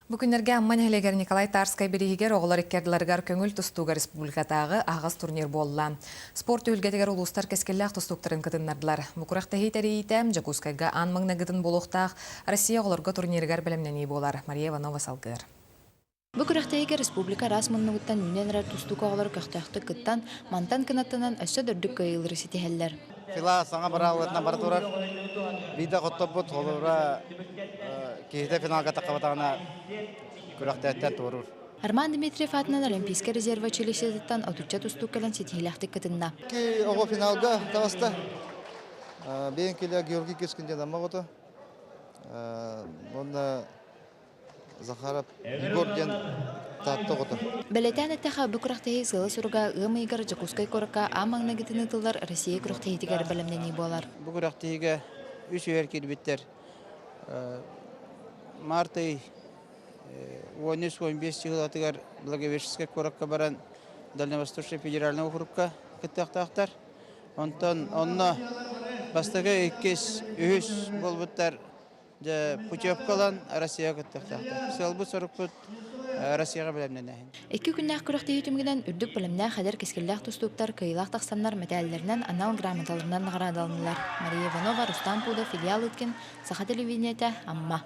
Бүгүннерге амман хелегер Николай Тарскай берихигер оғылар иккерділаргар көңіл тұстуға республикатағы ағыз турнир болла. Спорт үлгетігер улустар кескелләқ тұстуқтарын кытыннардылар. Бұқырақта хейтері етем, Жакускайға анмаңна гытын болуқтақ Россия оғыларға турниргар білімнені болар. Мария Иванова салгыр. Бұқырақтайығы республика расмыннығыттан үненрар тұстуға оғылар көқтақты кыттан мантан кынаттынан өссі дүрдік көйілірі сетихеллер. Фила саңа бара уытна бара турар. Бида қотта бұт олыра кейді финалға тақабатағына күрақтайттан турур. Арман Дмитриев атынан Олимпийский резерва училищетіттан отуча тұстуқ кәлін сетихеляқты кытынна. Ки оғы финалға таваста. Бейін келі Георгий кескінде дамақ оты. Оны Захаров Егор ден татты оты. Бәлетән әттәға бұқырақтайы сылы сұрға ғымайғар Жакускай қорыққа амаңна гітінітілер Россия күрақтайытығар бәлімдені болар. Бұқырақтайыға үш өйер келбеттер. Мартай 13-15 жылатығар Благовещенская қорыққа баран Дальневосточный федеральный округқа кіттақтақтар. Онна бастығы еккес үйіс болбыттар путевкалан Россияға кіттақтақтар. Сәлбі сұрық бұд Россияға білімнен әйін. Екі күннәқ күрақтайы түмгіден үрдік білімнә қадер кескелләқ тұстуқтар кыйлақ тақсамнар мәтәлілерінен анал грамоталарынан нағырадалынылар. Мария Иванова, Рустам Пуда, филиал өткен Саха телевидениеті, Амма.